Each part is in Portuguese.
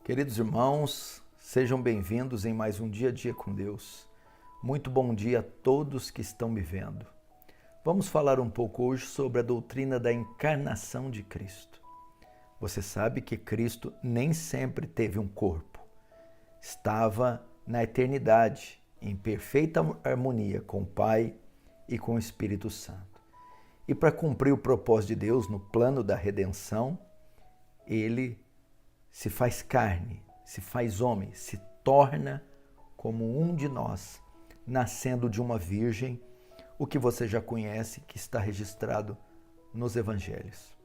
Queridos irmãos, sejam bem-vindos em mais um Dia a Dia com Deus. Muito bom dia a todos que estão me vendo. Vamos falar um pouco hoje sobre a doutrina da encarnação de Cristo. Você sabe que Cristo nem sempre teve um corpo. Estava na eternidade, em perfeita harmonia com o Pai e com o Espírito Santo. E para cumprir o propósito de Deus no plano da redenção, ele se faz carne, se faz homem, se torna como um de nós, nascendo de uma virgem, o que você já conhece, que está registrado nos evangelhos.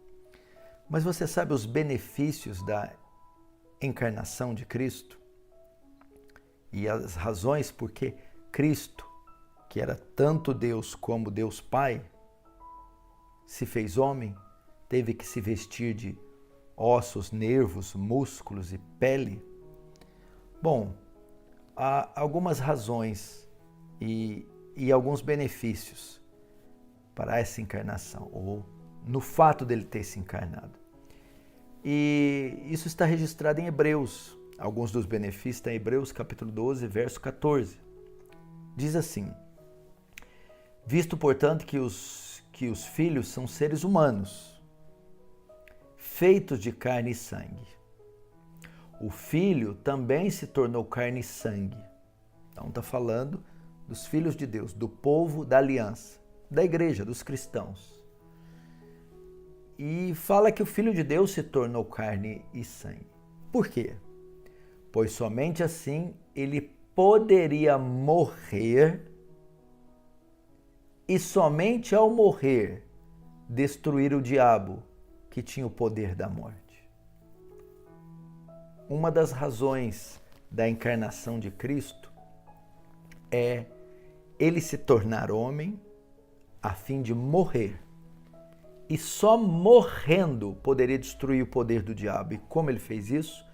Mas você sabe os benefícios da encarnação de Cristo? E as razões por que Cristo, que era tanto Deus como Deus Pai, se fez homem, teve que se vestir de ossos, nervos, músculos e pele? Bom, há algumas razões e alguns benefícios para essa encarnação, ou no fato dele ter se encarnado. E isso está registrado em Hebreus. Alguns dos benefícios estão em Hebreus capítulo 12, verso 14. Diz assim: visto, portanto, que os filhos são seres humanos, feitos de carne e sangue. O Filho também se tornou carne e sangue. Então está falando dos filhos de Deus, do povo da aliança, da igreja, dos cristãos. E fala que o Filho de Deus se tornou carne e sangue. Por quê? Pois somente assim ele poderia morrer e somente ao morrer destruir o diabo, que tinha o poder da morte. Uma das razões da encarnação de Cristo é ele se tornar homem a fim de morrer. E só morrendo poderia destruir o poder do diabo. E como ele fez isso?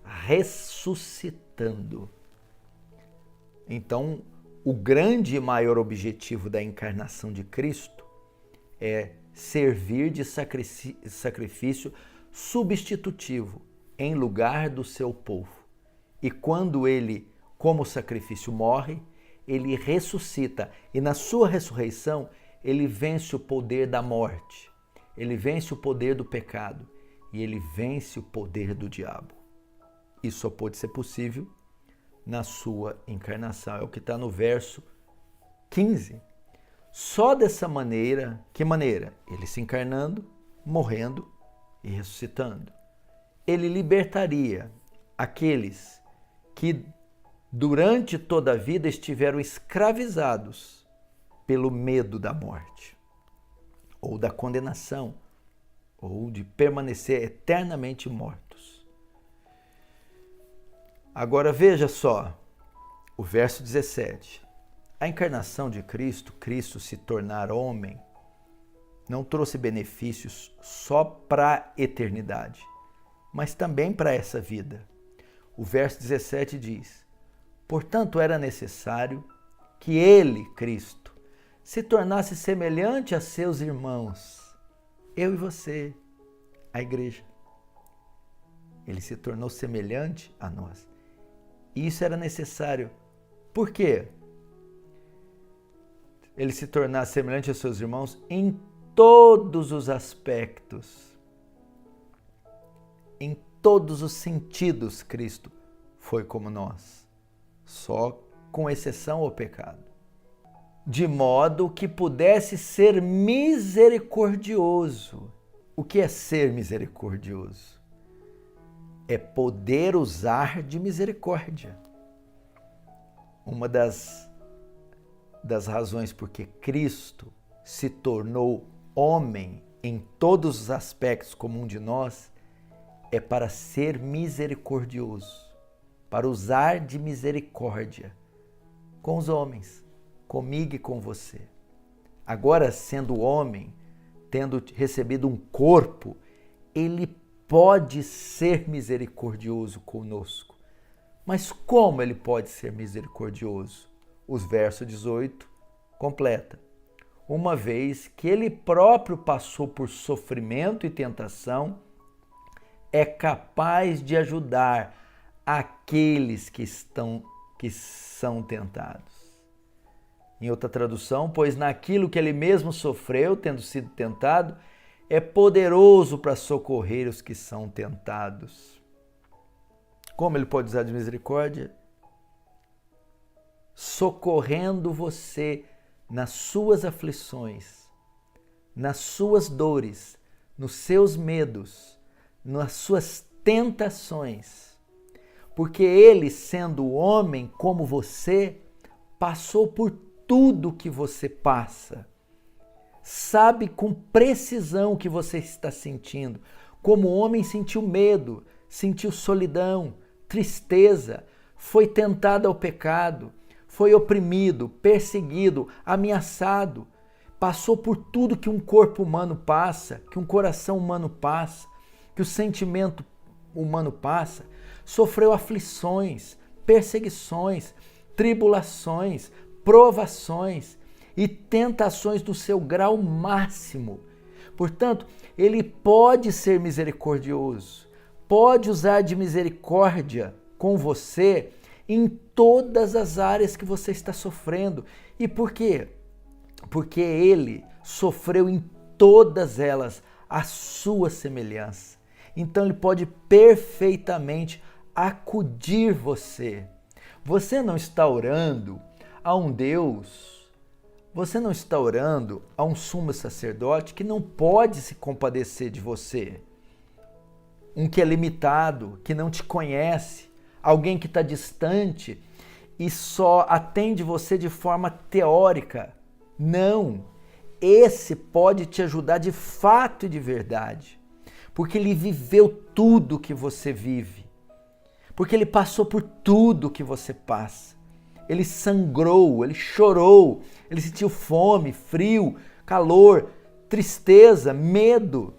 Ressuscitando. Então, o grande e maior objetivo da encarnação de Cristo é servir de sacrifício substitutivo em lugar do seu povo. E quando ele, como sacrifício, morre, ele ressuscita. E na sua ressurreição, ele vence o poder da morte. Ele vence o poder do pecado. E ele vence o poder do diabo. Isso só pode ser possível na sua encarnação. É o que está no verso 15. Só dessa maneira, que maneira? Ele se encarnando, morrendo e ressuscitando. Ele libertaria aqueles que durante toda a vida estiveram escravizados pelo medo da morte, ou da condenação, ou de permanecer eternamente mortos. Agora veja só o verso 17. A encarnação de Cristo, Cristo se tornar homem, não trouxe benefícios só para a eternidade, mas também para essa vida. O verso 17 diz: portanto, era necessário que ele, Cristo, se tornasse semelhante a seus irmãos, eu e você, a igreja. Ele se tornou semelhante a nós. E isso era necessário. Por quê? Ele se tornar semelhante aos seus irmãos em todos os aspectos. Em todos os sentidos, Cristo foi como nós, só com exceção ao pecado. De modo que pudesse ser misericordioso. O que é ser misericordioso? É poder usar de misericórdia. Uma das razões por que Cristo se tornou homem em todos os aspectos como um de nós é para ser misericordioso, para usar de misericórdia com os homens, comigo e com você. Agora, sendo homem, tendo recebido um corpo, ele pode ser misericordioso conosco. Mas como ele pode ser misericordioso? Os versos 18 completa. Uma vez que ele próprio passou por sofrimento e tentação, é capaz de ajudar aqueles que são tentados. Em outra tradução, pois naquilo que ele mesmo sofreu, tendo sido tentado, é poderoso para socorrer os que são tentados. Como ele pode usar de misericórdia? Socorrendo você nas suas aflições, nas suas dores, nos seus medos, nas suas tentações. Porque ele, sendo homem como você, passou por tudo que você passa. Sabe com precisão o que você está sentindo. Como homem sentiu medo, sentiu solidão, tristeza, foi tentado ao pecado, foi oprimido, perseguido, ameaçado. Passou por tudo que um corpo humano passa, que um coração humano passa, que o sentimento humano passa. Sofreu aflições, perseguições, tribulações, provações e tentações do seu grau máximo. Portanto, ele pode ser misericordioso, pode usar de misericórdia com você em todas as áreas que você está sofrendo. E por quê? Porque ele sofreu em todas elas a sua semelhança. Então ele pode perfeitamente acudir você. Você não está orando a um Deus, você não está orando a um sumo sacerdote que não pode se compadecer de você. Um que é limitado, que não te conhece, alguém que está distante e só atende você de forma teórica. Não, esse pode te ajudar de fato e de verdade, porque ele viveu tudo que você vive, porque ele passou por tudo que você passa. Ele sangrou, ele chorou, ele sentiu fome, frio, calor, tristeza, medo.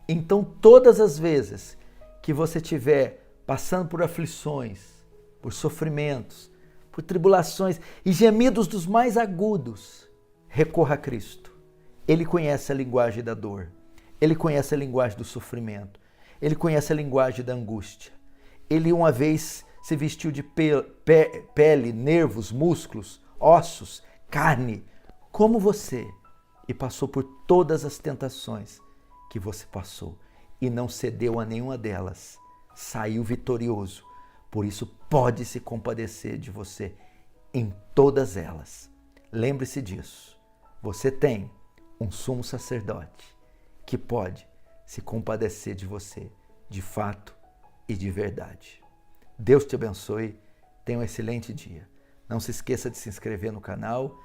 Então, todas as vezes que você estiver passando por aflições, por sofrimentos, por tribulações e gemidos dos mais agudos, recorra a Cristo. Ele conhece a linguagem da dor, ele conhece a linguagem do sofrimento, ele conhece a linguagem da angústia. Ele uma vez se vestiu de pele, nervos, músculos, ossos, carne, como você, e passou por todas as tentações que você passou e não cedeu a nenhuma delas. Saiu vitorioso. Por isso pode se compadecer de você em todas elas. Lembre-se disso. Você tem um sumo sacerdote que pode se compadecer de você de fato e de verdade. Deus te abençoe. Tenha um excelente dia. Não se esqueça de se inscrever no canal,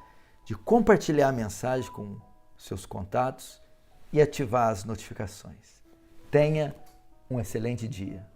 de compartilhar a mensagem com seus contatos e ativar as notificações. Tenha um excelente dia.